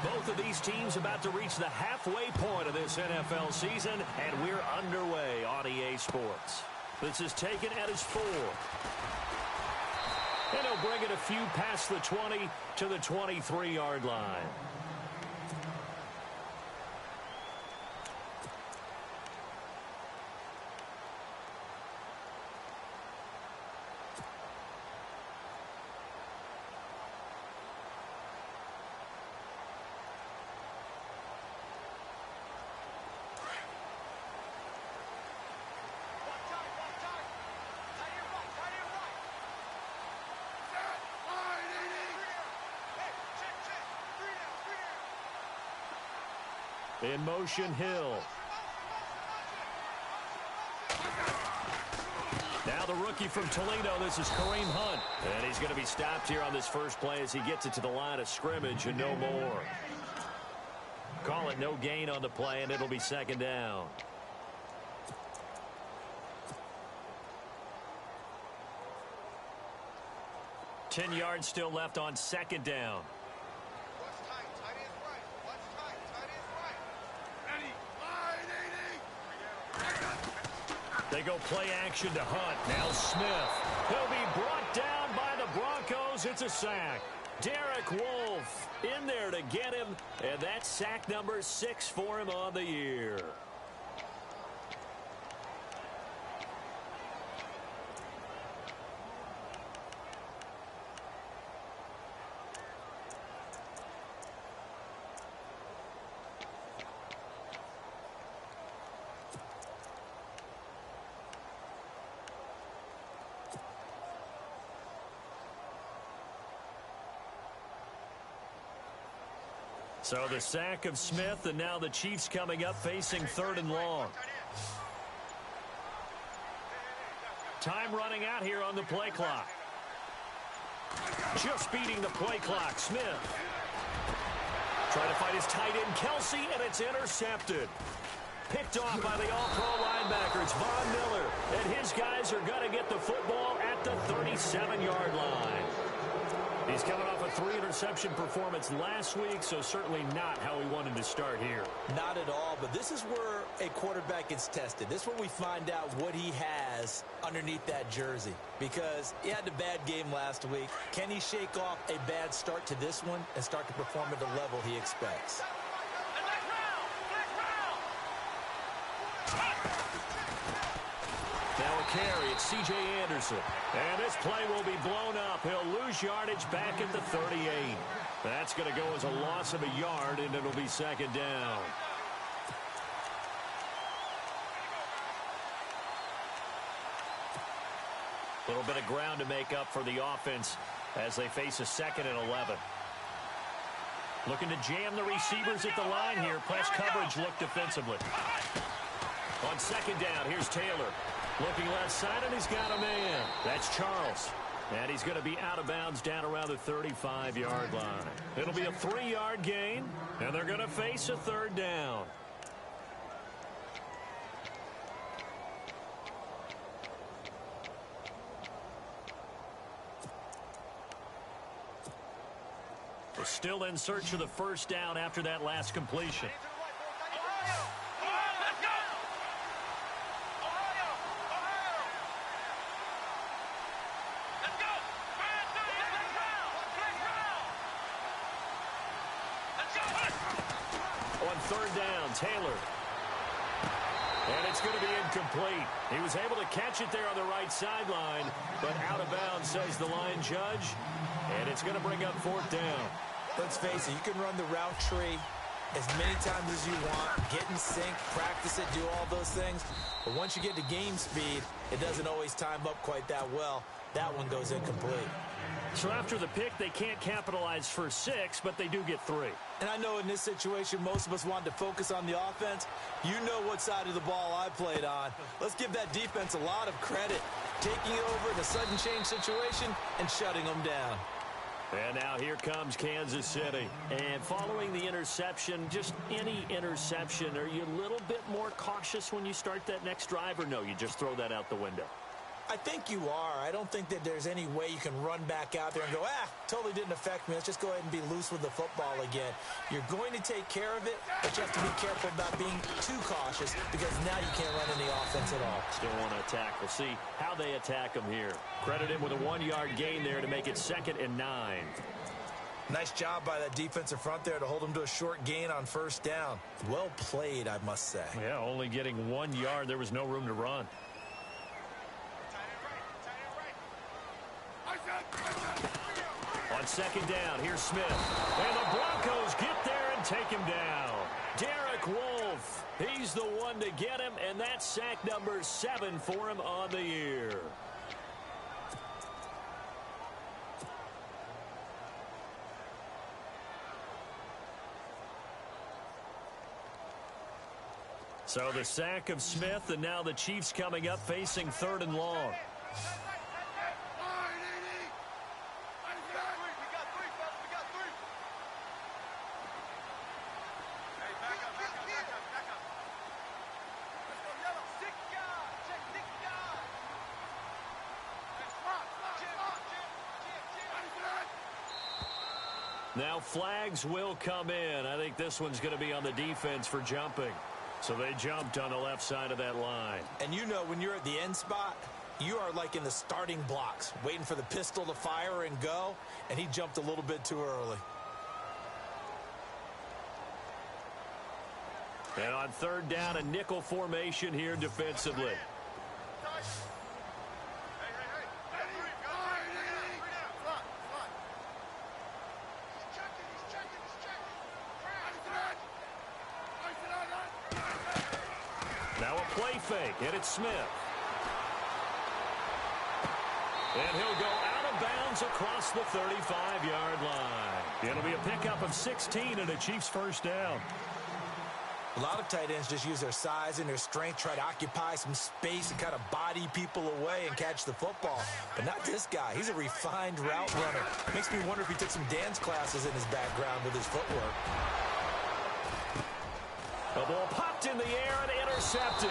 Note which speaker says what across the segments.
Speaker 1: Both of these teams about to reach the halfway point of this NFL season, and we're underway on EA Sports. This is taken at his 4. And he'll bring it a few past the 20 to the 23-yard line. In motion, Hill. Now the rookie from Toledo, this is Kareem Hunt. And he's going to be stopped here on this first play as he gets it to the line of scrimmage and no more. Call it no gain on the play, and it'll be second down. Ten yards still left on second down. They go play action to Hunt. Now Smith. He'll be brought down by the Broncos. It's a sack. Derek Wolfe in there to get him. And that's sack number 6 for him on the year. So the sack of Smith, and now the Chiefs coming up facing 3rd and long. Time running out here on the play clock. Just beating the play clock, Smith. Trying to fight his tight end, Kelsey, and it's intercepted. Picked off by the all-pro linebacker. It's Von Miller, and his guys are going to get the football at the 37-yard line. He's coming off a 3-interception performance last week, so certainly not how we wanted to start here.
Speaker 2: Not at all, but this is where a quarterback gets tested. This is where we find out what he has underneath that jersey, because he had a bad game last week. Can he shake off a bad start to this one and start to perform at the level he expects?
Speaker 1: Now a carry, it's C.J. Anderson. And this play will be blown up. He'll lose yardage back at the 38. That's going to go as a loss of a yard, and it'll be second down. A little bit of ground to make up for the offense as they face a 2nd and 11. Looking to jam the receivers at the line here. Press coverage look defensively. On 2nd down, here's Taylor. Looking left side, and he's got a man. That's Charles. And he's going to be out of bounds down around the 35-yard line. It'll be a 3-yard gain, and they're going to face a 3rd down. They're still in search of the 1st down after that last completion. On 3rd down, Taylor. And it's going to be incomplete. He was able to catch it there on the right sideline, but out of bounds, says the line judge. And it's going to bring up 4th down.
Speaker 2: Let's face it, you can run the route tree as many times as you want, get in sync, practice it, do all those things. But once you get to game speed, it doesn't always time up quite that well. That one goes incomplete.
Speaker 1: So after the pick, they can't capitalize for 6, but they do get 3.
Speaker 2: And I know in this situation, most of us wanted to focus on the offense. You know what side of the ball I played on. Let's give that defense a lot of credit. Taking it over in a sudden change situation and shutting them down.
Speaker 1: And now here comes Kansas City. And following the interception, just any interception, are you a little bit more cautious when you start that next drive, or no, you just throw that out the window?
Speaker 2: I think you are. I don't think that there's any way you can run back out there and go, totally didn't affect me. Let's just go ahead and be loose with the football again. You're going to take care of it, but you have to be careful about being too cautious because now you can't run any offense at all.
Speaker 1: Still want to attack. We'll see how they attack him here. Credit him with a 1-yard gain there to make it 2nd and 9.
Speaker 2: Nice job by that defensive front there to hold him to a short gain on 1st down. Well played, I must say.
Speaker 1: Yeah, only getting 1 yard. There was no room to run. On 2nd down, here's Smith. And the Broncos get there and take him down. Derek Wolfe, he's the one to get him, and that's sack number 7 for him on the year. So the sack of Smith, and now the Chiefs coming up facing 3rd and long. Now flags will come in. I think this one's going to be on the defense for jumping. So they jumped on the left side of that line.
Speaker 2: And you know when you're at the end spot, you are like in the starting blocks, waiting for the pistol to fire and go, and he jumped a little bit too early.
Speaker 1: And on 3rd down, a nickel formation here defensively. Now a play fake, and it's Smith. And he'll go out of bounds across the 35-yard line. It'll be a pickup of 16 and a Chiefs 1st down.
Speaker 2: A lot of tight ends just use their size and their strength, try to occupy some space and kind of body people away and catch the football. But not this guy. He's a refined route runner. Makes me wonder if he took some dance classes in his background with his footwork.
Speaker 1: The ball popped in the air and intercepted.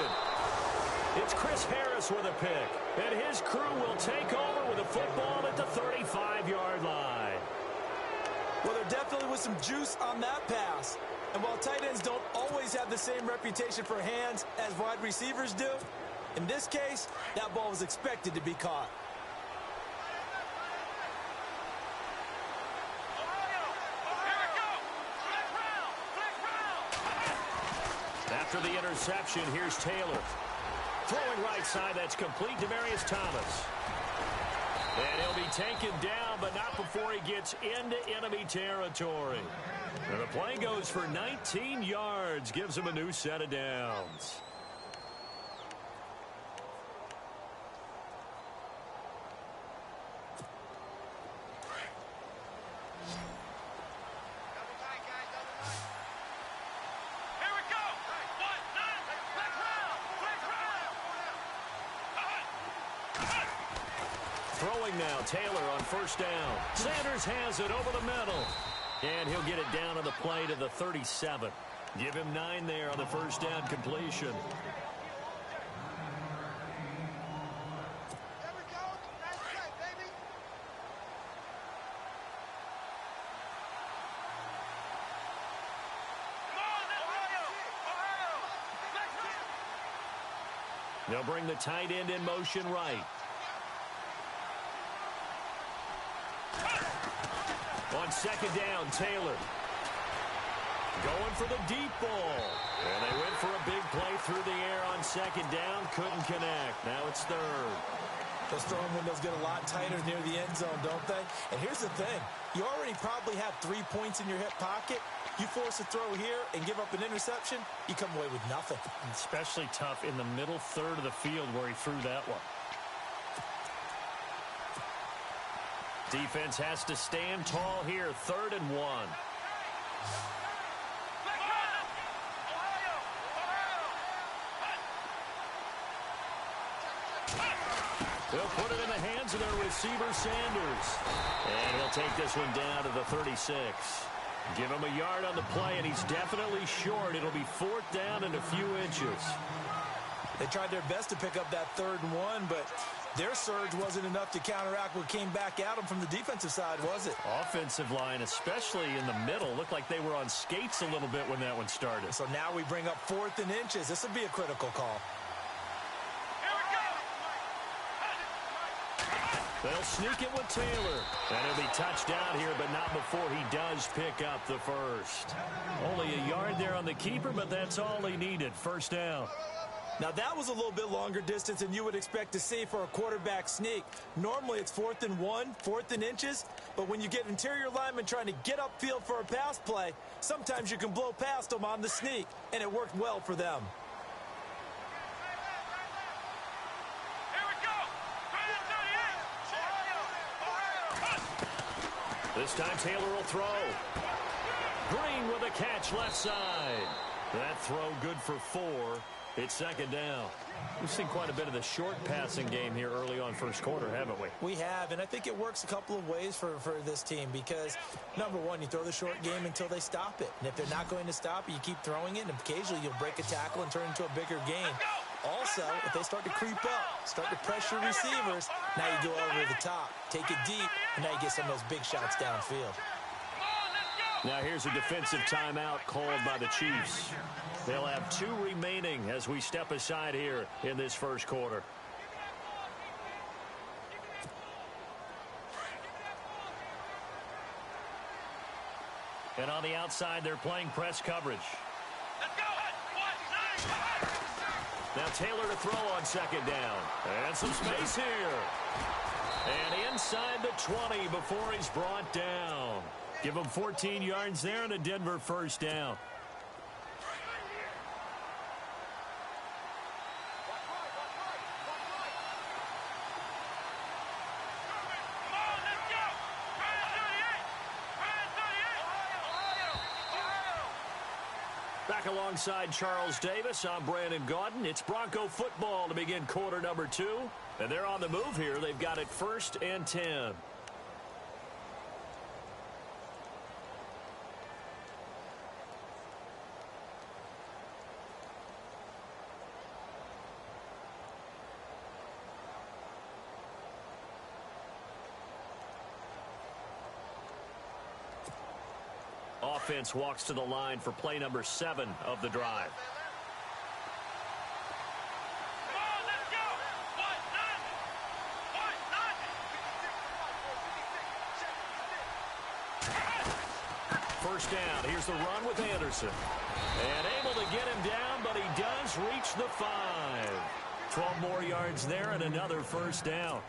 Speaker 1: It's Chris Harris with a pick. And his crew will take over with a football at the 35-yard line.
Speaker 2: Well, there definitely was some juice on that pass. And while tight ends don't always have the same reputation for hands as wide receivers do, in this case, that ball was expected to be caught.
Speaker 1: After the interception, here's Taylor. Throwing right side, that's complete. Demaryius Thomas. And he'll be taken down, but not before he gets into enemy territory. And the play goes for 19 yards, gives him a new set of downs. Throwing now, Taylor on 1st down. Sanders has it over the middle. And he'll get it down on the play to the 37. Give him 9 there on the 1st down completion. They'll bring the tight end in motion right. On 2nd down, Taylor. Going for the deep ball. And they went for a big play through the air on 2nd down. Couldn't connect. Now it's 3rd.
Speaker 2: Those throwing windows get a lot tighter near the end zone, don't they? And here's the thing. You already probably have 3 points in your hip pocket. You force a throw here and give up an interception, you come away with nothing.
Speaker 1: Especially tough in the middle 3rd of the field where he threw that one. Defense has to stand tall here. 3rd and 1. They'll put it in the hands of their receiver, Sanders. And he'll take this one down to the 36. Give him a yard on the play, and he's definitely short. It'll be 4th down and a few inches.
Speaker 2: They tried their best to pick up that 3rd and 1, but Their surge wasn't enough to counteract what came back at them from the defensive side, was it?
Speaker 1: Offensive line, especially in the middle, looked like they were on skates a little bit when that one started.
Speaker 2: So now we bring up 4th and inches. This would be a critical call.
Speaker 1: They'll sneak it with Taylor. And he'll be touched down here, but not before he does pick up the first. Only a yard there on the keeper, but that's all he needed. First down.
Speaker 2: Now, that was a little bit longer distance than you would expect to see for a quarterback sneak. Normally, it's 4th and 1, 4th and inches. But when you get interior linemen trying to get upfield for a pass play, sometimes you can blow past them on the sneak, and it worked well for them.
Speaker 1: This time Taylor will throw. Green with a catch left side. That throw good for 4. It's second down. We've seen quite a bit of the short passing game here early on first quarter, haven't we?
Speaker 2: We have, and I think it works a couple of ways for this team because, number one, you throw the short game until they stop it. And if they're not going to stop it, you keep throwing it, and occasionally you'll break a tackle and turn it into a bigger game. Also, if they start to creep up, start to pressure receivers, now you go over the top, take it deep, and now you get some of those big shots downfield.
Speaker 1: Now here's a defensive timeout called by the Chiefs. They'll have 2 remaining as we step aside here in this first quarter. And on the outside, they're playing press coverage. Now Taylor to throw on second down. And some space here. And inside the 20 before he's brought down. Give him 14 yards there and a Denver first down. Back alongside Charles Davis, I'm Brandon Gaudin. It's Bronco football to begin quarter number 2. And they're on the move here. They've got it 1st and 10. Offense walks to the line for play number 7 of the drive. First down. Here's the run with Anderson. And able to get him down, but he does reach the 5. 12 more yards there and another first down.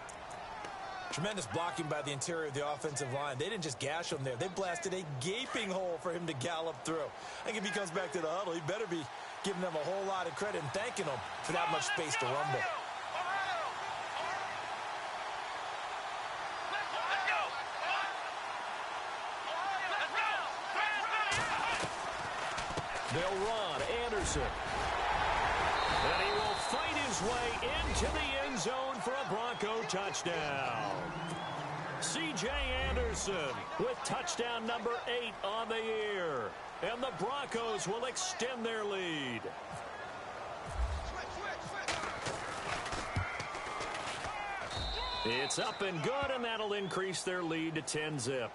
Speaker 2: Tremendous blocking by the interior of the offensive line. They didn't just gash him there. They blasted a gaping hole for him to gallop through. I think if he comes back to the huddle, he better be giving them a whole lot of credit and thanking them for that much space to rumble.
Speaker 1: They'll run. Anderson. And he will fight his way into the end zone for a Bronco touchdown. C.J. Anderson with touchdown number 8 on the year. And the Broncos will extend their lead. It's up and good, and that'll increase their lead to 10-zip.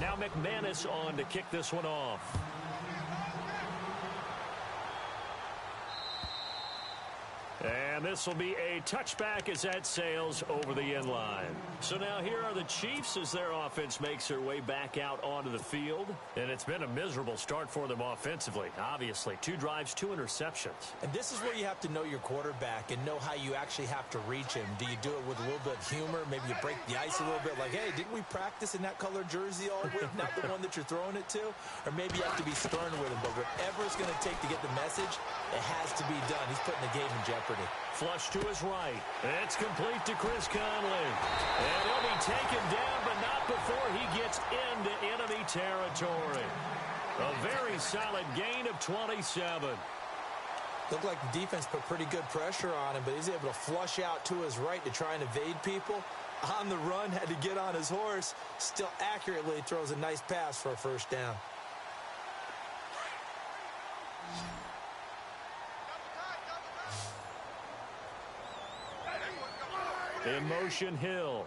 Speaker 1: Now McManus on to kick this one off. And this will be a touchback as that sails over the end line. So now here are the Chiefs as their offense makes their way back out onto the field. And it's been a miserable start for them offensively, obviously. 2 drives, 2 interceptions.
Speaker 2: And this is where you have to know your quarterback and know how you actually have to reach him. Do you do it with a little bit of humor? Maybe you break the ice a little bit like, hey, didn't we practice in that color jersey all week? Not the one that you're throwing it to? Or maybe you have to be stern with him. But whatever it's going to take to get the message, it has to be done. He's putting the game in jeopardy.
Speaker 1: Flush to his right. It's complete to Chris Conley. And he'll be taken down, but not before he gets into enemy territory. A very solid gain of 27.
Speaker 2: Looked like the defense put pretty good pressure on him, but he's able to flush out to his right to try and evade people. On the run, had to get on his horse. Still accurately throws a nice pass for a first down.
Speaker 1: In motion, Hill.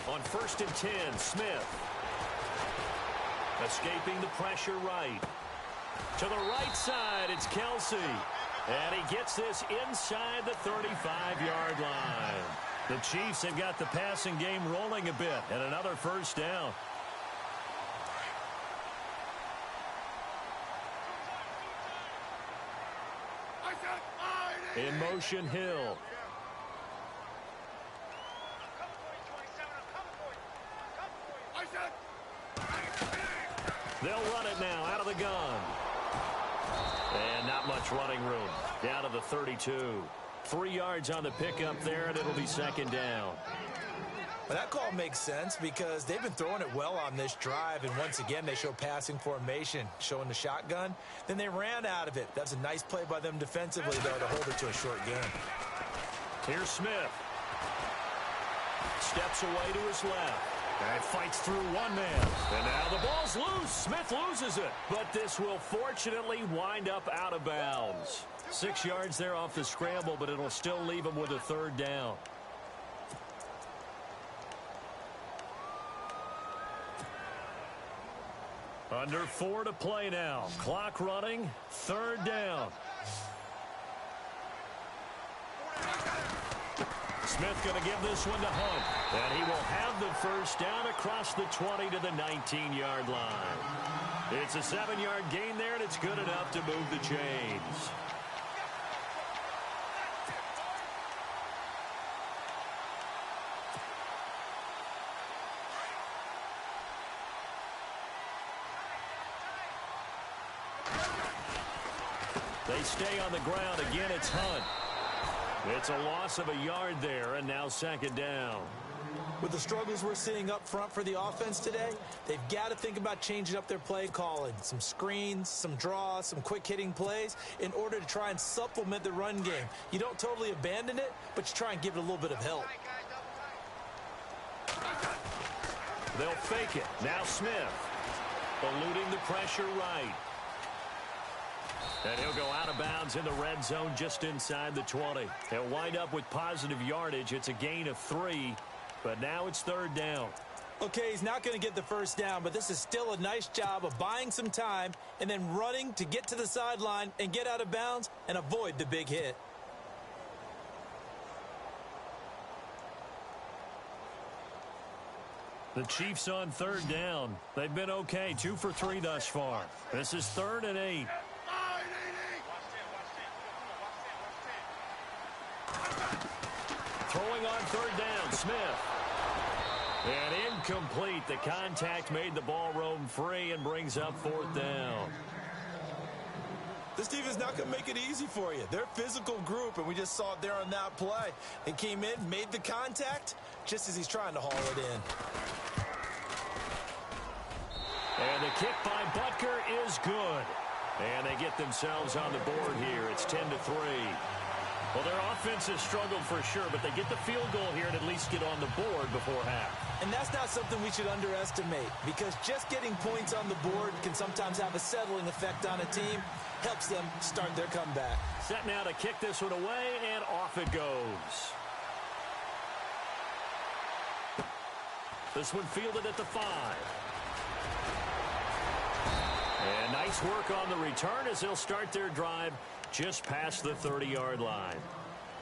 Speaker 1: On 1st and 10, Smith. Escaping the pressure right. To the right side, it's Kelsey. And he gets this inside the 35-yard line. The Chiefs have got the passing game rolling a bit, and another first down. In motion, Hill. They'll run it now out of the gun. And not much running room. Down to the 32. 3 yards on the pickup there, and it'll be 2nd down.
Speaker 2: Well, that call makes sense because they've been throwing it well on this drive, and once again they show passing formation, showing the shotgun. Then they ran out of it. That's a nice play by them defensively, though, to hold it to a short game.
Speaker 1: Here's Smith. Steps away to his left. And fights through one man. And now the ball's loose. Smith loses it. But this will fortunately wind up out of bounds. 6 yards there off the scramble, but it'll still leave him with a 3rd down. Under 4 to play now. Clock running. 3rd down. Smith going to give this one to Hunt. And he will have the first down across the 20 to the 19-yard line. It's a 7-yard gain there, and it's good enough to move the chains. They stay on the ground. Again, it's Hunt. It's a loss of a yard there, and now 2nd down.
Speaker 2: With the struggles we're seeing up front for the offense today, they've got to think about changing up their play calling. Some screens, some draws, some quick-hitting plays in order to try and supplement the run game. You don't totally abandon it, but you try and give it a little bit of help.
Speaker 1: They'll fake it. Now Smith. Eluding the pressure right. And he'll go out of bounds in the red zone just inside the 20. He'll wind up with positive yardage. It's a gain of 3, but now it's 3rd down.
Speaker 2: Okay, he's not going to get the first down, but this is still a nice job of buying some time and then running to get to the sideline and get out of bounds and avoid the big hit.
Speaker 1: The Chiefs on 3rd down. They've been okay, 2 for 3 thus far. This is 3rd and 8. Throwing on 3rd down, Smith. And incomplete. The contact made the ball roam free and brings up 4th down.
Speaker 2: This team is not going to make it easy for you. They're a physical group, and we just saw it there on that play. They came in, made the contact, just as he's trying to haul it in.
Speaker 1: And the kick by Butker is good. And they get themselves on the board here. It's 10-3. Well, their offense has struggled for sure, but they get the field goal here and at least get on the board before half.
Speaker 2: And that's not something we should underestimate, because just getting points on the board can sometimes have a settling effect on a team. Helps them start their comeback.
Speaker 1: Set now to kick this one away, and off it goes. This one fielded at the 5. And nice work on the return as they'll start their drive just past the 30-yard line.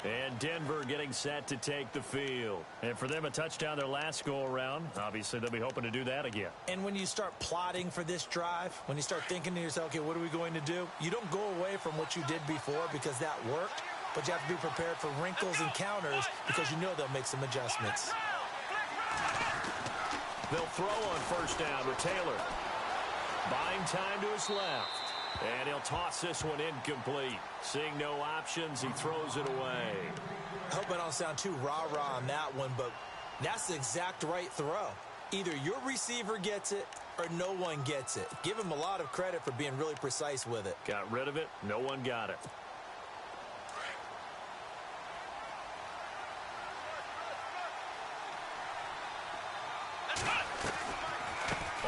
Speaker 1: And Denver getting set to take the field. And for them, a touchdown their last go-around. Obviously, they'll be hoping to do that again.
Speaker 2: And when you start plotting for this drive, when you start thinking to yourself, okay, what are we going to do? You don't go away from what you did before because that worked, but you have to be prepared for wrinkles and counters because you know they'll make some adjustments.
Speaker 1: They'll throw on 1st down with Taylor. Buying time to his left. And he'll toss this one incomplete. Seeing no options, he throws it away.
Speaker 2: I hope I don't sound too rah-rah on that one, but that's the exact right throw. Either your receiver gets it or no one gets it. Give him a lot of credit for being really precise with it.
Speaker 1: Got rid of it. No one got it.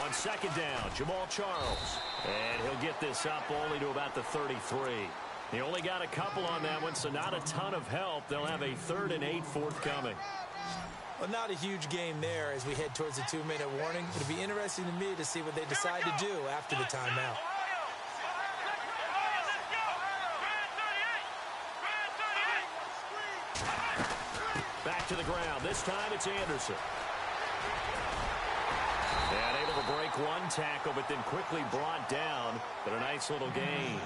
Speaker 1: On second down, Jamal Charles. And he'll get this up only to about the 33. He only got a couple on that one, so not a ton of help. They'll have a 3rd and 8 forthcoming.
Speaker 2: Well, not a huge game there as we head towards the 2-minute warning. It'll be interesting to me to see what they decide to do after the timeout.
Speaker 1: Back to the ground. This time it's Anderson. And able to break one tackle, but then quickly brought down. But a nice little gain.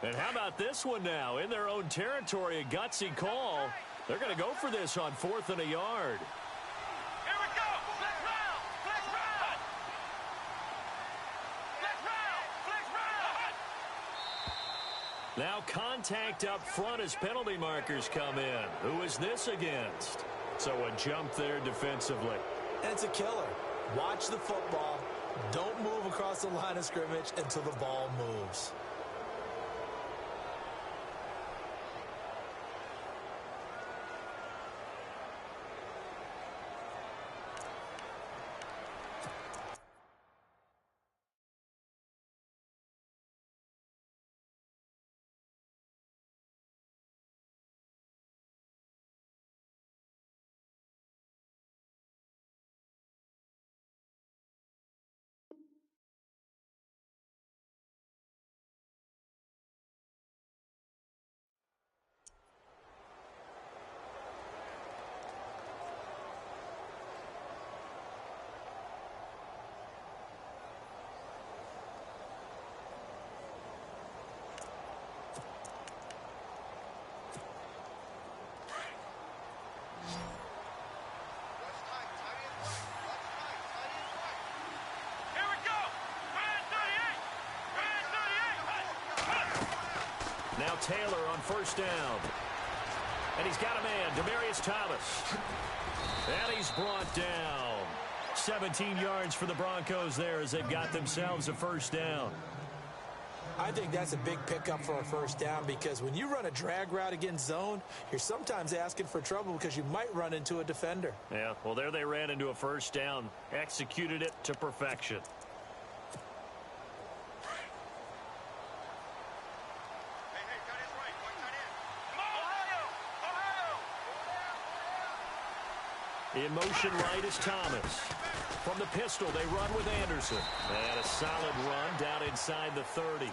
Speaker 1: And how about this one now? In their own territory, a gutsy call. They're going to go for this on 4th and a yard.
Speaker 3: Here we go. Flex round. Flex round. Flex round. Flex round.
Speaker 1: Now contact up front as penalty markers come in. Who is this against? So a jump there defensively.
Speaker 2: And it's a killer. Watch the football. Don't move across the line of scrimmage until the ball moves.
Speaker 3: Here we go. Red 38. Red 38.
Speaker 1: Now Taylor on 1st down. And he's got a man, Demaryius Thomas. And he's brought down. 17 yards for the Broncos there as they've got themselves a 1st down.
Speaker 2: I think that's a big pickup for a 1st down because when you run a drag route against zone, you're sometimes asking for trouble because you might run into a defender.
Speaker 1: Yeah, well, there they ran into a 1st down, executed it to perfection.
Speaker 3: Hey, got his right. One tight end. Ohio.
Speaker 1: In motion right is Thomas. From the pistol, they run with Anderson. And a solid run down inside the 30.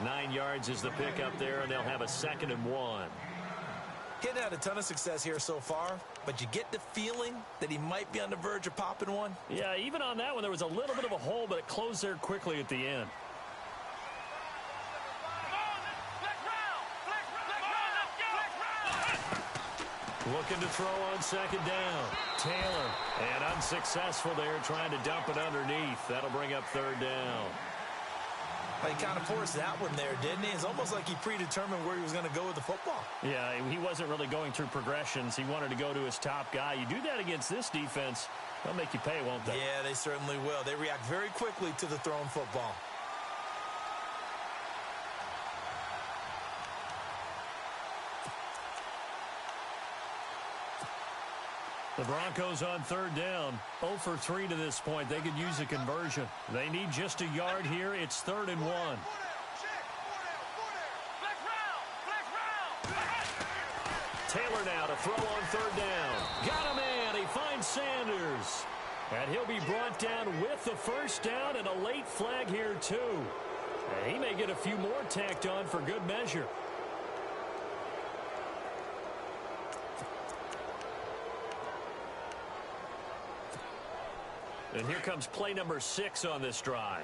Speaker 1: 9 yards is the pickup there, and they'll have a 2nd and 1.
Speaker 2: Getting had a ton of success here so far, but you get the feeling that he might be on the verge of popping one.
Speaker 1: Yeah, even on that one, there was a little bit of a hole, but it closed there quickly at the end. Looking to throw on 2nd down. Taylor, and unsuccessful there, trying to dump it underneath. That'll bring up 3rd down.
Speaker 2: He kind of forced that one there, didn't he? It's almost like he predetermined where he was going to go with the football.
Speaker 1: Yeah, he wasn't really going through progressions. He wanted to go to his top guy. You do that against this defense, they'll make you pay, won't they?
Speaker 2: Yeah, they certainly will. They react very quickly to the thrown football.
Speaker 1: The Broncos on third down, 0 for 3 to this point. They could use a conversion. They need just a yard here. It's 3rd and 1. Taylor now to throw on third down. Got a man. He finds Sanders. And he'll be brought down with the first down and a late flag here too. And he may get a few more tacked on for good measure. And here comes play number 6 on this drive.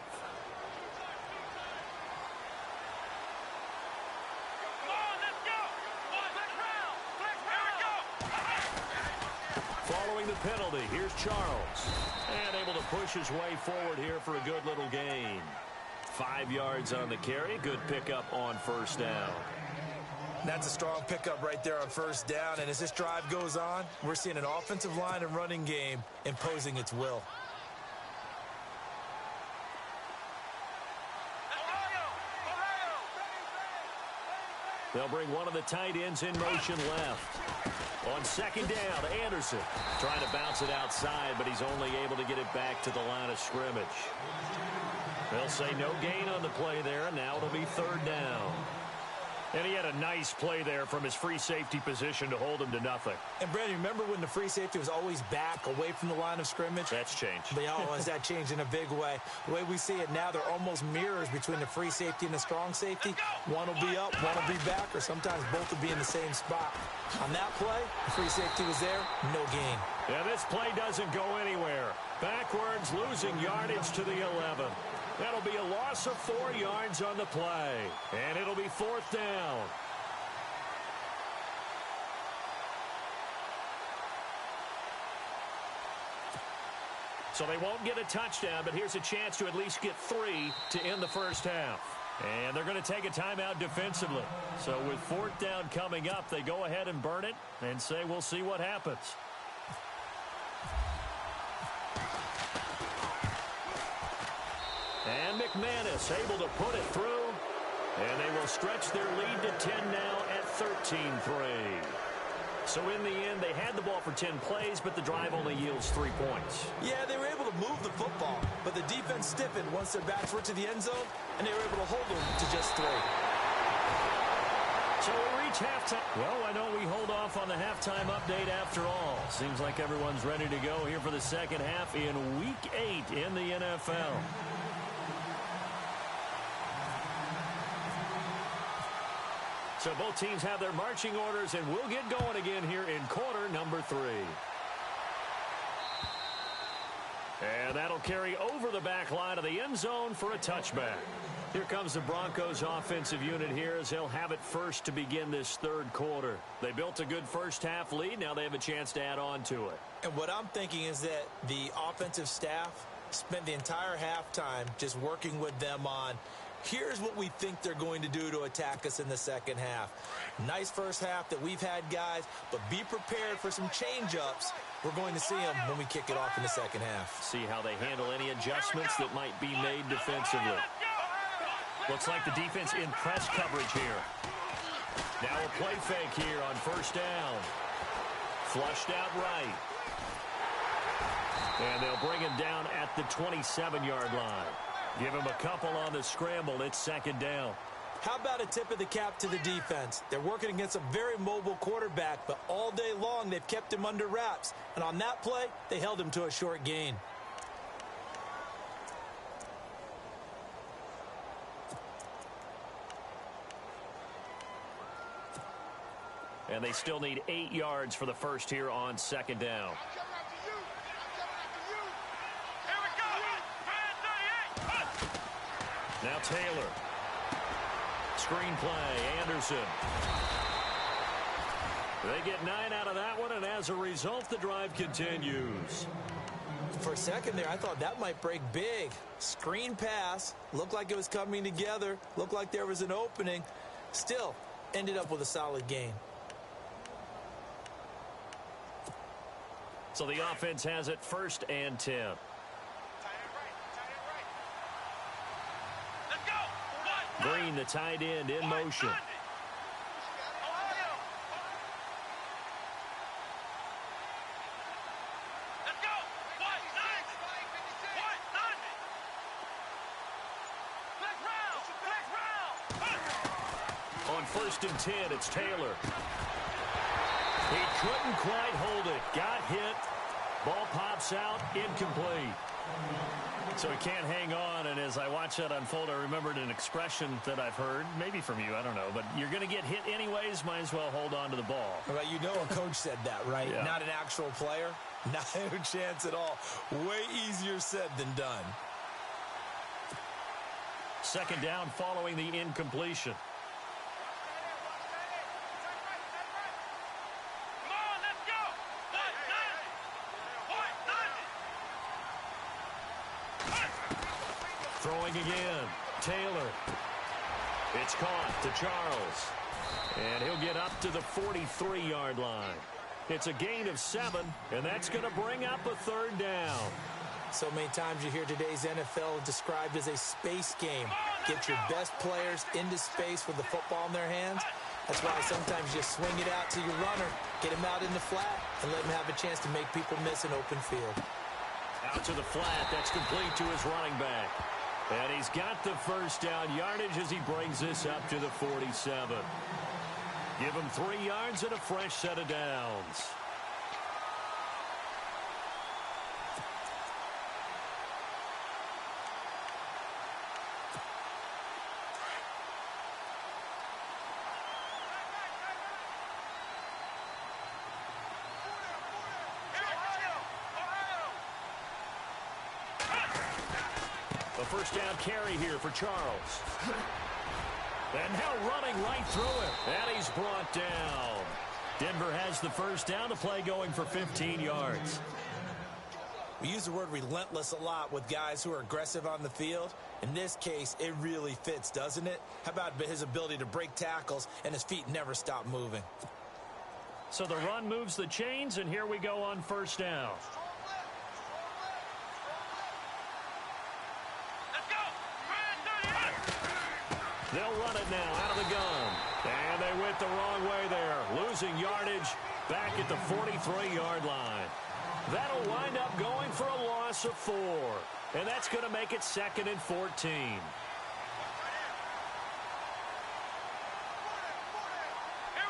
Speaker 1: Following the penalty, here's Charles. And able to push his way forward here for a good little gain. 5 yards on the carry. Good pickup on first down.
Speaker 2: That's a strong pickup right there on first down. And as this drive goes on, we're seeing an offensive line and running game imposing its will.
Speaker 1: They'll bring one of the tight ends in motion left. On second down, Anderson trying to bounce it outside, but he's only able to get it back to the line of scrimmage. They'll say no gain on the play there. Now it'll be third down. And he had a nice play there from his free safety position to hold him to nothing.
Speaker 2: And, Brandon, remember when the free safety was always back away from the line of scrimmage?
Speaker 1: That's changed.
Speaker 2: But has that changed in a big way? The way we see it now, they're almost mirrors between the free safety and the strong safety. One will be up, one will be back, or sometimes both will be in the same spot. On that play, the free safety was there, no gain.
Speaker 1: Yeah, this play doesn't go anywhere. Backwards, losing yardage to the 11. That'll be a loss of 4 yards on the play. And it'll be 4th down. So they won't get a touchdown, but here's a chance to at least get 3 to end the first half. And they're going to take a timeout defensively. So with 4th down coming up, they go ahead and burn it and say we'll see what happens. And McManus able to put it through. And they will stretch their lead to 10 now at 13-3. So in the end, they had the ball for 10 plays, but the drive only yields 3 points.
Speaker 2: Yeah, they were able to move the football, but the defense stiffened once their backs were to the end zone, and they were able to hold them to just 3.
Speaker 1: So we reach halftime. Well, I know we hold off on the halftime update after all. Seems like everyone's ready to go here for the second half in Week 8 in the NFL. So both teams have their marching orders, and we'll get going again here in quarter number 3. And that'll carry over the back line of the end zone for a touchback. Here comes the Broncos offensive unit here as they'll have it first to begin this third quarter. They built a good first half lead. Now they have a chance to add on to it.
Speaker 2: And what I'm thinking is that the offensive staff spent the entire halftime just working with them on here's what we think they're going to do to attack us in the second half. Nice first half that we've had, guys, but be prepared for some change-ups. We're going to see them when we kick it off in the second half.
Speaker 1: See how they handle any adjustments that might be made defensively. Looks like the defense in press coverage here. Now a play fake here on first down. Flushed out right. And they'll bring him down at the 27-yard line. Give him a couple on the scramble. It's second down.
Speaker 2: How about a tip of the cap to the defense? They're working against a very mobile quarterback, but all day long they've kept him under wraps. And on that play, they held him to a short gain.
Speaker 1: And they still need 8 yards for the first here on second down. Now Taylor. Screen play, Anderson. They get 9 out of that one, and as a result, the drive continues.
Speaker 2: For a second there, I thought that might break big. Screen pass. Looked like it was coming together. Looked like there was an opening. Still, ended up with a solid gain.
Speaker 1: So the offense has it 1st and 10. Green, the tight end, in motion. 1st and 10. It's Taylor. He couldn't quite hold it. Got hit. Ball pops out. Incomplete. So he can't hang on, and as I watch that unfold, I remembered an expression that I've heard, maybe from you, I don't know, but you're going to get hit anyways, might as well hold on to the ball.
Speaker 2: Well, you know a coach said that, right?
Speaker 1: Yeah.
Speaker 2: Not an actual player. Not a chance at all. Way easier said than done.
Speaker 1: 2nd down following the incompletion.
Speaker 3: Come on, let's go.
Speaker 1: Throwing again. Taylor. It's caught to Charles. And he'll get up to the 43-yard line. It's a gain of 7, and that's going to bring up a 3rd down.
Speaker 2: So many times you hear today's NFL described as a space game. Get your best players into space with the football in their hands. That's why sometimes you swing it out to your runner, get him out in the flat, and let him have a chance to make people miss an open field.
Speaker 1: Out to the flat. That's complete to his running back. And he's got the 1st down yardage as he brings this up to the 47. Give him 3 yards and a fresh set of downs. A 1st down carry here for Charles. And now running right through it. And he's brought down. Denver has the 1st down. The play going for 15 yards.
Speaker 2: We use the word relentless a lot with guys who are aggressive on the field. In this case, it really fits, doesn't it? How about his ability to break tackles and his feet never stop moving?
Speaker 1: So the run moves the chains, and here we go on 1st down. They'll run it now out of the gun. And they went the wrong way there. Losing yardage back at the 43-yard line. That'll wind up going for a loss of 4. And that's going to make it 2nd and 14.
Speaker 3: Here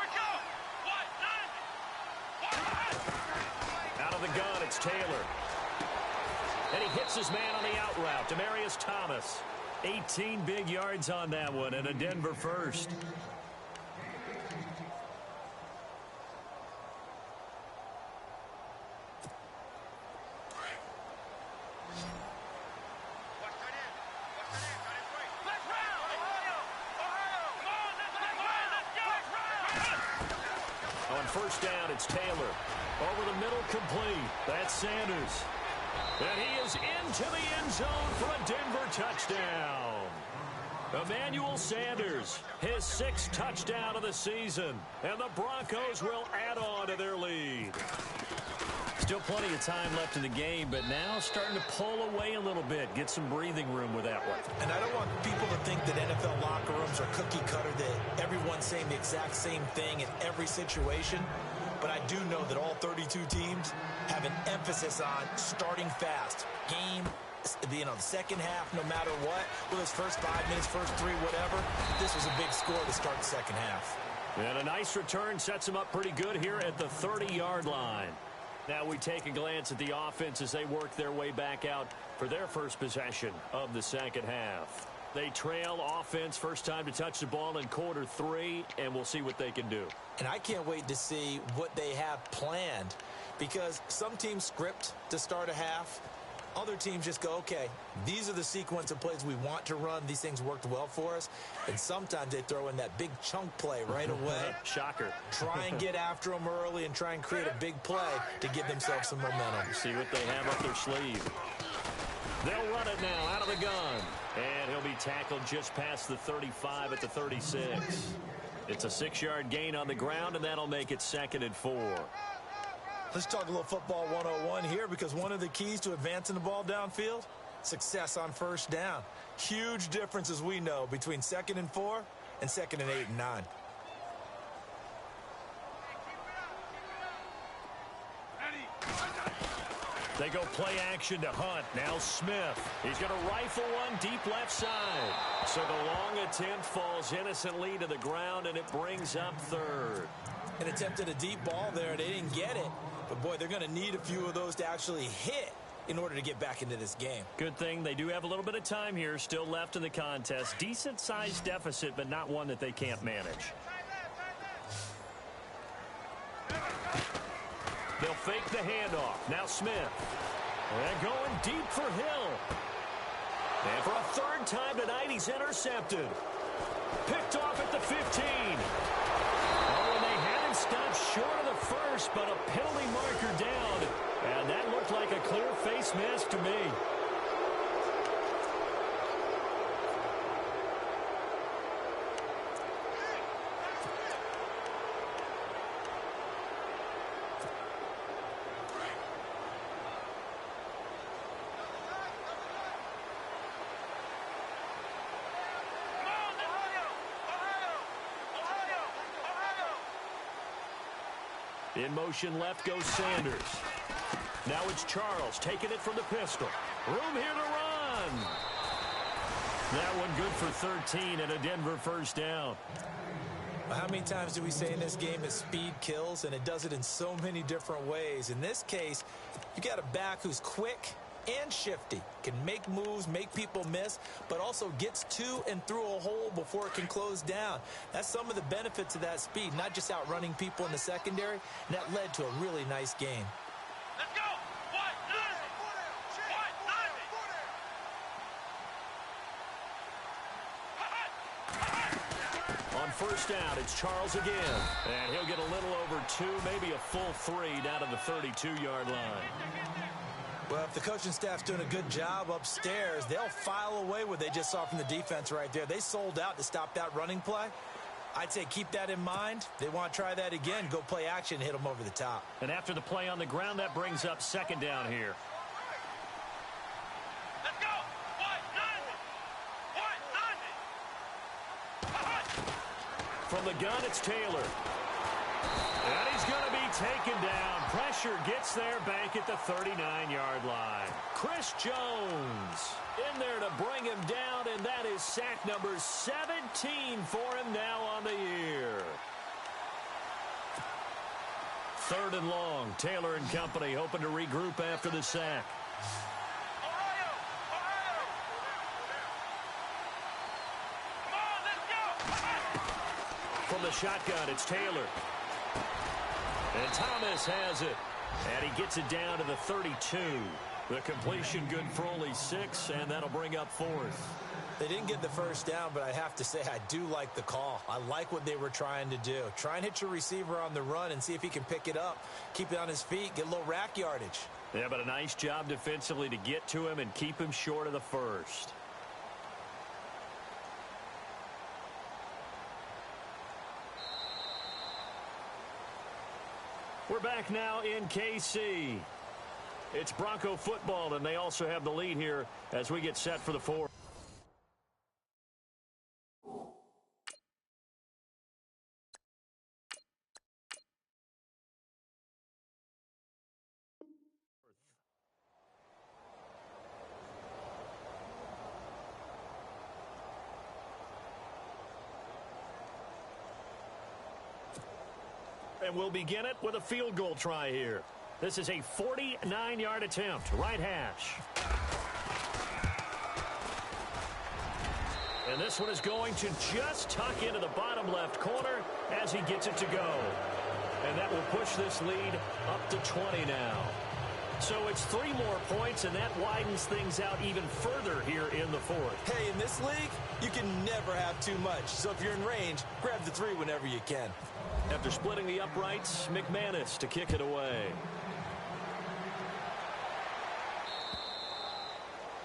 Speaker 3: we go.
Speaker 1: Out of the gun, it's Taylor. And he hits his man on the out route, Demaryius Thomas. 18 big yards on that one, and a Denver 1st. On 1st down, it's Taylor. Over the middle, complete. That's Sanders. And he is into the end zone for a Denver touchdown. Emmanuel Sanders, his 6th touchdown of the season. And the Broncos will add on to their lead. Still plenty of time left in the game, but now starting to pull away a little bit. Get some breathing room with that one.
Speaker 2: And I don't want people to think that NFL locker rooms are cookie cutter, that everyone's saying the exact same thing in every situation. But I do know that all 32 teams have an emphasis on starting fast. Game, the second half, no matter what. Well, his first 5 minutes, first 3, whatever. This was a big score to start the second half.
Speaker 1: And a nice return sets him up pretty good here at the 30-yard line. Now we take a glance at the offense as they work their way back out for their first possession of the second half. They trail offense, first time to touch the ball in quarter 3, and we'll see what they can do.
Speaker 2: And I can't wait to see what they have planned, because some teams script to start a half. Other teams just go, okay, these are the sequence of plays we want to run. These things worked well for us. And sometimes they throw in that big chunk play right away.
Speaker 1: Shocker.
Speaker 2: Try and get after them early and try and create a big play to give themselves some momentum.
Speaker 1: See what they have up their sleeve. They'll run it now out of the gun. And he'll be tackled just past the 35 at the 36. It's a 6-yard gain on the ground, and that'll make it 2nd and 4.
Speaker 2: Let's talk a little football 101 here, because one of the keys to advancing the ball downfield, success on first down. Huge difference, as we know, between 2nd and 4 and 2nd and 8 and 9.
Speaker 1: They go play action to Hunt. Now Smith. He's going to rifle one deep left side. So the long attempt falls innocently to the ground, and it brings up third.
Speaker 2: An attempt at a deep ball there. They didn't get it. But, boy, they're going to need a few of those to actually hit in order to get back into this game.
Speaker 1: Good thing they do have a little bit of time here still left in the contest. Decent-sized deficit, but not one that they can't manage. They'll fake the handoff. Now Smith. And going deep for Hill. And for a third time tonight, he's intercepted. Picked off at the 15. Oh, and they had him stopped short of the first, but a penalty marker down. And that looked like a clear face mask to me. In motion left goes Sanders. Now it's Charles taking it from the pistol. Room here to run. That one good for 13 and a Denver first down.
Speaker 2: How many times do we say in this game that speed kills, and it does it in so many different ways? In this case, you got a back who's quick and shifty, can make moves, make people miss, but also gets to and through a hole before it can close down. That's some of the benefits of that speed, not just outrunning people in the secondary, and that led to a really nice game.
Speaker 3: Let's go!
Speaker 1: On first down, it's Charles again. And he'll get a little over 2, maybe a full 3 down to the 32-yard line.
Speaker 2: Well, if the coaching staff's doing a good job upstairs, they'll file away what they just saw from the defense right there. They sold out to stop that running play. I'd say keep that in mind. They want to try that again, go play action, hit them over the top.
Speaker 1: And after the play on the ground, that brings up second down here.
Speaker 3: Let's go!
Speaker 1: From the gun, it's Taylor. And he's going to be taken down. Pressure gets there, bank at the 39-yard line. Chris Jones in there to bring him down, and that is sack number 17 for him now on the year. Third and long. Taylor and company hoping to regroup after the sack. From the shotgun, it's Taylor. And Thomas has it. And he gets it down to the 32. The completion good for only 6, and that'll bring up fourth.
Speaker 2: They didn't get the first down, but I have to say I do like the call. I like what they were trying to do. Try and hit your receiver on the run and see if he can pick it up. Keep it on his feet, get a little rack yardage.
Speaker 1: Yeah, but a nice job defensively to get to him and keep him short of the first. We're back now in KC. It's Bronco football, and they also have the lead here as we get set for the fourth. And we'll begin it with a field goal try here. This is a 49-yard attempt, right hash. And this one is going to just tuck into the bottom left corner as he gets it to go. And that will push this lead up to 20 now. So it's 3 more points, and that widens things out even further here in the fourth.
Speaker 2: Hey, in this league, you can never have too much. So if you're in range, grab the 3 whenever you can.
Speaker 1: After splitting the uprights, McManus to kick it away.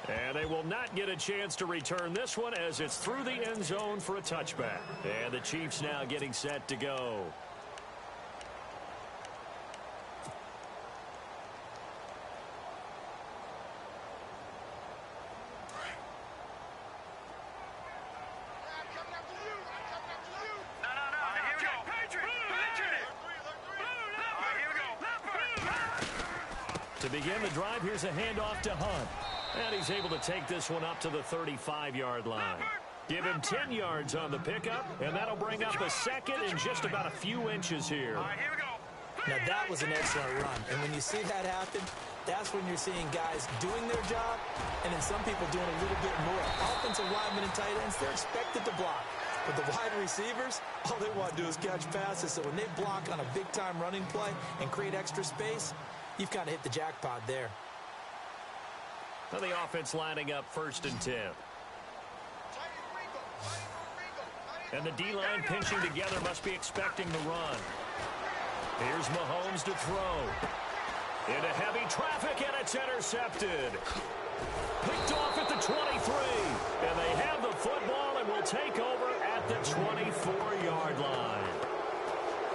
Speaker 1: And they will not get a chance to return this one as it's through the end zone for a touchback. And the Chiefs now getting set to go. To begin the drive, here's a handoff to Hunt. And he's able to take this one up to the 35-yard line. Give him 10 yards on the pickup, and that'll bring up a second in just about a few inches here.
Speaker 3: All right, here we go.
Speaker 2: Now, that was an excellent run. And when you see that happen, that's when you're seeing guys doing their job and then some people doing a little bit more. Offensive linemen and tight ends, they're expected to block. But the wide receivers, all they want to do is catch passes. So when they block on a big-time running play and create extra space, you've kind of hit the jackpot there.
Speaker 1: Now the offense lining up 1st and 10. And the D-line pinching together must be expecting the run. Here's Mahomes to throw. Into heavy traffic, and it's intercepted. Picked off at the 23. And they have the football and will take over at the 24-yard line.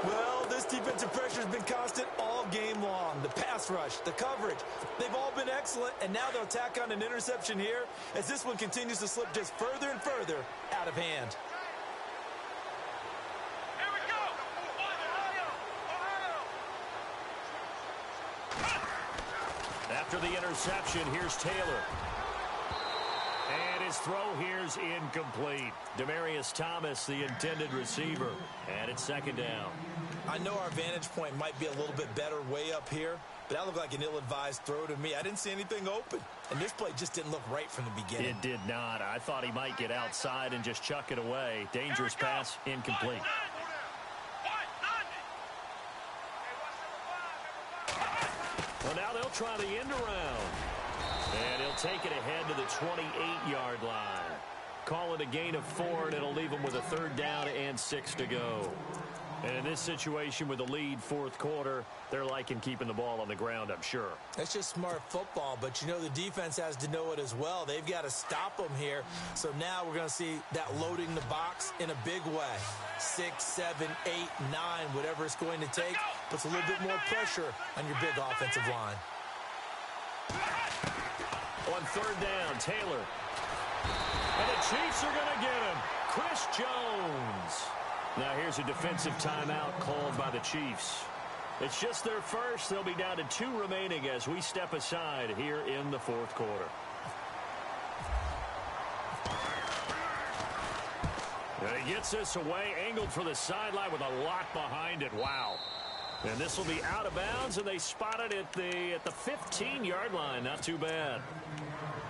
Speaker 2: Well, this defensive pressure has been constant all game long. The pass rush, the coverage, they've all been excellent, and now they'll tack on an interception here as this one continues to slip just further and further out of hand.
Speaker 3: Here we go.
Speaker 1: After the interception, here's Taylor. And his throw here's incomplete. Demaryius Thomas, the intended receiver. And it's 2nd down.
Speaker 2: I know our vantage point might be a little bit better way up here, but that looked like an ill-advised throw to me. I didn't see anything open, and this play just didn't look right from the beginning.
Speaker 1: It did not. I thought he might get outside and just chuck it away. Dangerous pass, incomplete. Well, now they'll try the end around. And he'll take it ahead to the 28-yard line. Call it a gain of 4, and it'll leave him with a 3rd down and 6 to go. And in this situation with the lead 4th quarter, they're liking keeping the ball on the ground, I'm sure.
Speaker 2: That's just smart football, but you know the defense has to know it as well. They've got to stop them here. So now we're going to see that loading the box in a big way. 6, 7, 8, 9, whatever it's going to take, puts a little bit more pressure on your big offensive line.
Speaker 1: On 3rd down, Taylor. And the Chiefs are going to get him. Chris Jones. Now here's a defensive timeout called by the Chiefs. It's just their first. They'll be down to 2 remaining as we step aside here in the 4th quarter. And he gets this away, angled for the sideline with a lot behind it. Wow. And this will be out of bounds, and they spot it at the 15-yard line. Not too bad.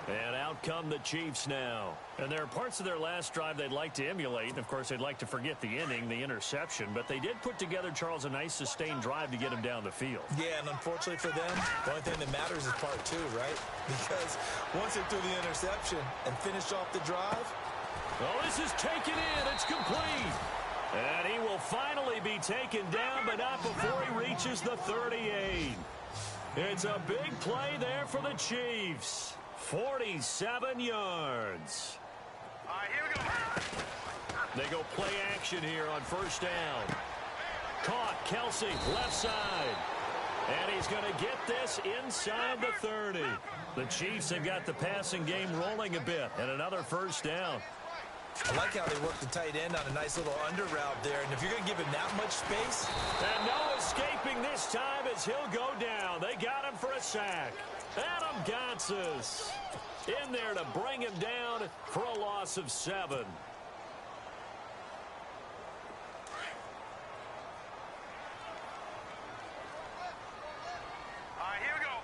Speaker 1: And out come the Chiefs now. And there are parts of their last drive they'd like to emulate. And, of course, they'd like to forget the inning, the interception. But they did put together, Charles, a nice sustained drive to get him down the field.
Speaker 2: Yeah, and unfortunately for them, the only thing that matters is part 2, right? Because once they threw the interception and finished off the drive.
Speaker 1: Oh, this is taken in. It's complete. And he will finally be taken down, but not before he reaches the 38. It's a big play there for the Chiefs. 47 yards.
Speaker 3: All right, here we go.
Speaker 1: They go play action here on 1st down. Caught, Kelsey, left side. And he's going to get this inside the 30. The Chiefs have got the passing game rolling a bit. And another 1st down.
Speaker 2: I like how they work the tight end on a nice little under route there. And if you're going to give him that much space.
Speaker 1: And no escaping this time as he'll go down. They got him for a sack. Adam Gotsis in there to bring him down for a loss of 7.
Speaker 3: All right, here we go.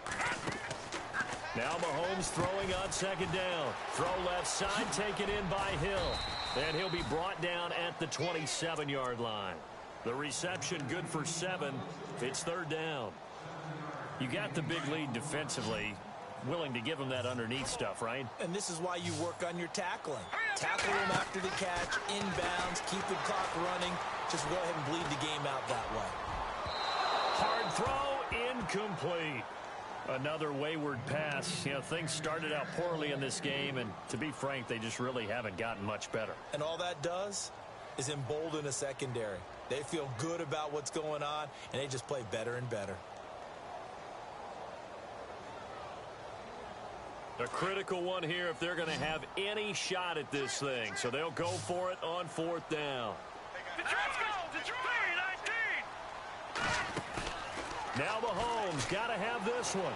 Speaker 1: Now Mahomes throwing on 2nd down. Throw left side, taken in by Hill. And he'll be brought down at the 27-yard line. The reception good for 7. It's 3rd down. You got the big lead defensively. Willing to give him that underneath stuff, right?
Speaker 2: And this is why you work on your tackling. Tackle him after the catch, inbounds, keep the clock running. Just go ahead and bleed the game out that way.
Speaker 1: Hard throw, incomplete. Another wayward pass. You know, things started out poorly in this game, and to be frank, they just really haven't gotten much better.
Speaker 2: And all that does is embolden a secondary. They feel good about what's going on, and they just play better and better.
Speaker 1: A critical one here if they're going to have any shot at this thing. So they'll go for it on 4th down.
Speaker 3: Let's go. Detroit, 19.
Speaker 1: Now Mahomes got to have this one.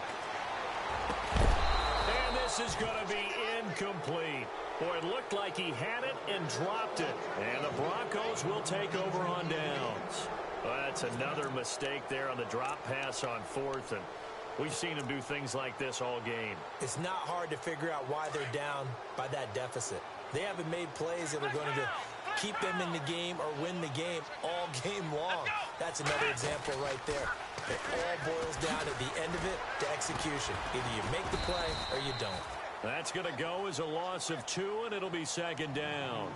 Speaker 1: And this is going to be incomplete. Boy, it looked like he had it and dropped it. And the Broncos will take over on downs. Well, that's another mistake there on the drop pass on fourth. And we've seen him do things like this all game.
Speaker 2: It's not hard to figure out why they're down by that deficit. They haven't made plays that are going to keep them in the game or win the game all game long. That's another example right there. It all boils down at the end of it to execution. Either you make the play or you don't.
Speaker 1: That's going to go as a loss of 2, and it'll be second down.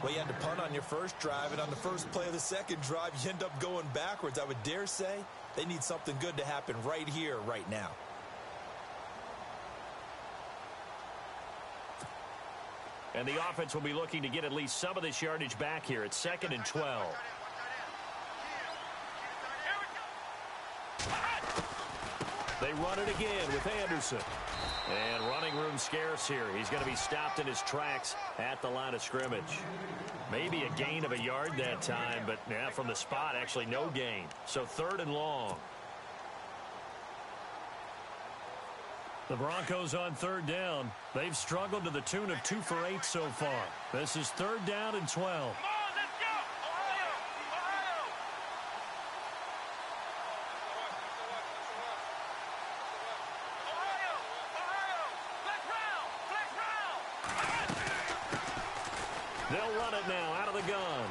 Speaker 2: Well, you had to punt on your first drive, and on the first play of the second drive, you end up going backwards. I would dare say they need something good to happen right here, right now.
Speaker 1: And the offense will be looking to get at least some of this yardage back here. It's 2nd and 12. They run it again with Anderson. And running room scarce here. He's going to be stopped in his tracks at the line of scrimmage. Maybe a gain of a yard that time, but yeah, from the spot, actually no gain. So 3rd and long. The Broncos on 3rd down. They've struggled to the tune of 2 for 8 so far. This is 3rd down and 12. They'll run it now out of the gun.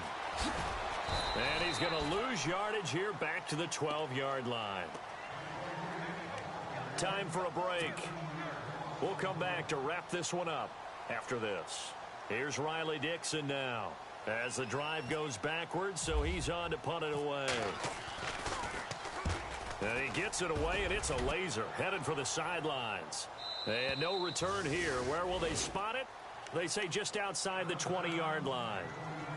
Speaker 1: And he's going to lose yardage here back to the 12-yard line. Time for a break. We'll come back to wrap this one up after this. Here's Riley Dixon now as the drive goes backwards, so he's on to punt it away. And he gets it away, and it's a laser headed for the sidelines. And no return here. Where will they spot it? They say just outside the 20-yard line.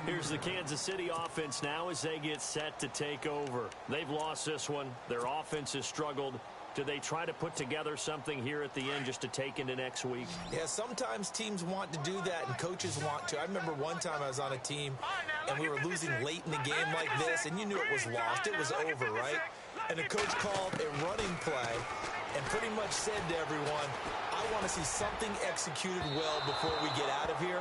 Speaker 1: Here's the Kansas City offense now as they get set to take over. They've lost this one. Their offense has struggled. Do they try to put together something here at the end just to take into next week?
Speaker 2: Yeah, sometimes teams want to do that and coaches want to. I remember one time I was on a team and we were losing late in the game like this, and you knew it was lost. It was over, right? And the coach called a running play and pretty much said to everyone, I want to see something executed well before we get out of here.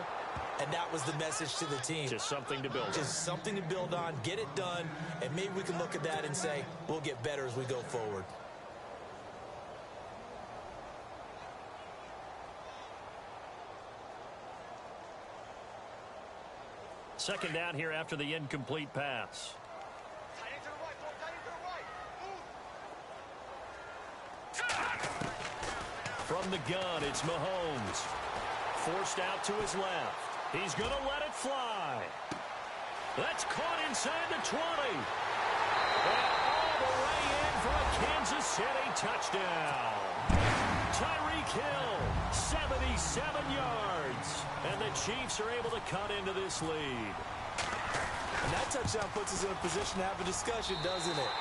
Speaker 2: And that was the message to the team.
Speaker 1: Just something to build on.
Speaker 2: Just something to build on, get it done, and maybe we can look at that and say, we'll get better as we go forward.
Speaker 1: Second down here after the incomplete pass. From the gun, it's Mahomes. Forced out to his left. He's going to let it fly. That's caught inside the 20. And all the way in for a Kansas City touchdown. Tyreek Hill, 77 yards. And the Chiefs are able to cut into this lead.
Speaker 2: And that touchdown puts us in a position to have a discussion, doesn't it?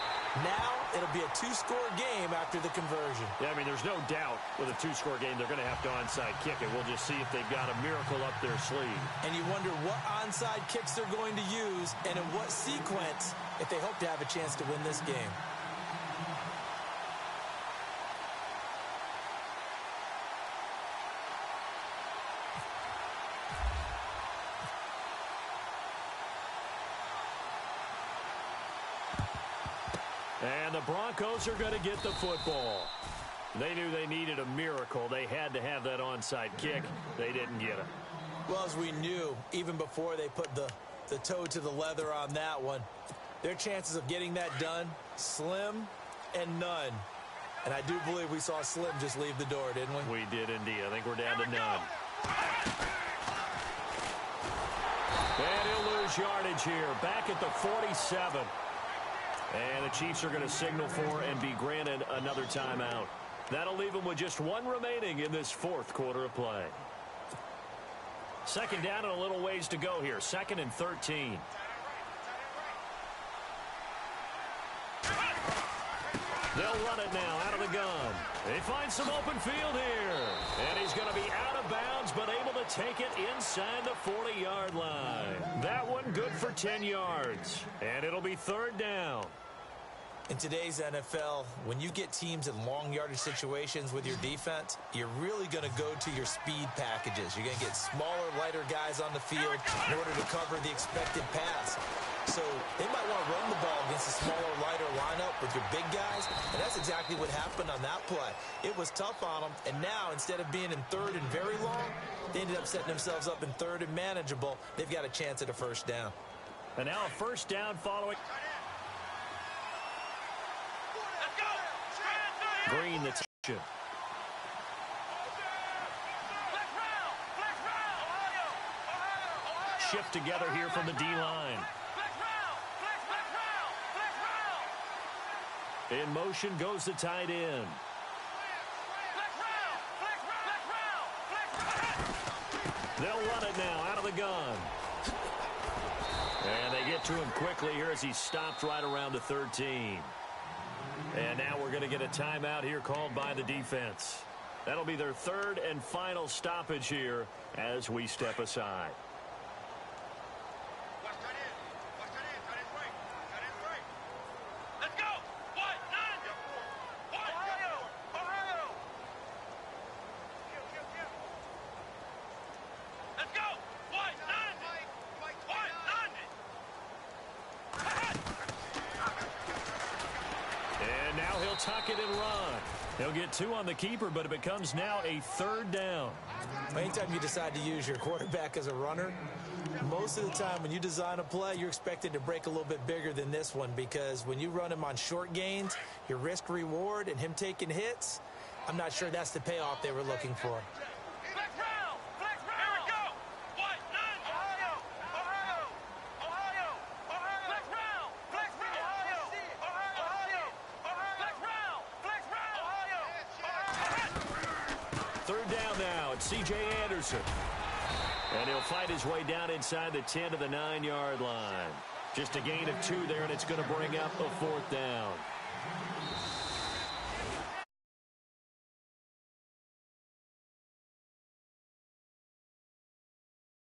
Speaker 2: Now it'll be a 2-score game after the conversion.
Speaker 1: Yeah, I mean, there's no doubt with a 2-score game they're going to have to onside kick it. We'll just see if they've got a miracle up their sleeve.
Speaker 2: And you wonder what onside kicks they're going to use and in what sequence if they hope to have a chance to win this game.
Speaker 1: And the Broncos are going to get the football. They knew they needed a miracle. They had to have that onside kick. They didn't get it.
Speaker 2: Well, as we knew, even before they put the toe to the leather on that one, their chances of getting that done, slim and none. And I do believe we saw Slim just leave the door, didn't we?
Speaker 1: We did indeed. I think we're down to none. And he'll lose yardage here. Back at the 47. And the Chiefs are going to signal for and be granted another timeout. That'll leave them with just one remaining in this fourth quarter of play. Second down and a little ways to go here. 2nd and 13. They'll run it now out of the gun. They find some open field here. And he's going to be out of bounds, but able to take it inside the 40-yard line. That one good for 10 yards. And it'll be 3rd down.
Speaker 2: In today's NFL, when you get teams in long yardage situations with your defense, you're really going to go to your speed packages. You're going to get smaller, lighter guys on the field in order to cover the expected pass. So they might want to run the ball against a smaller, lighter lineup with your big guys, and that's exactly what happened on that play. It was tough on them, and now instead of being in third and very long, they ended up setting themselves up in third and manageable. They've got a chance at a first down.
Speaker 1: And now a first down following. Green, that's action. Shift together here from the D-line. In motion goes the tight end. They'll run it now out of the gun. And they get to him quickly here as he stopped right around the 13. And now we're going to get a timeout here called by the defense. That'll be their third and final stoppage here as we step aside.
Speaker 3: Let's go! White, 9! Ohio! Ohio! Let's go! White, 9! White, 9!
Speaker 1: And now he'll tuck it and run. He'll get 2 on the keeper, but it becomes now a third down.
Speaker 2: Anytime you decide to use your quarterback as a runner, most of the time when you design a play, you're expected to break a little bit bigger than this one, because when you run him on short gains, your risk-reward and him taking hits, I'm not sure that's the payoff they were looking for.
Speaker 3: Flex round! Flex round! Here we go! White, 9! Ohio! Ohio! Ohio! Ohio! Flex round! Flex round! Ohio! Ohio! Ohio! Flex round! Flex round! Ohio! Ohio!
Speaker 1: Third down now. It's C.J. Anderson. And he'll fight his way down inside the 10 to the 9-yard line. Just a gain of 2 there, and it's going to bring up a fourth down.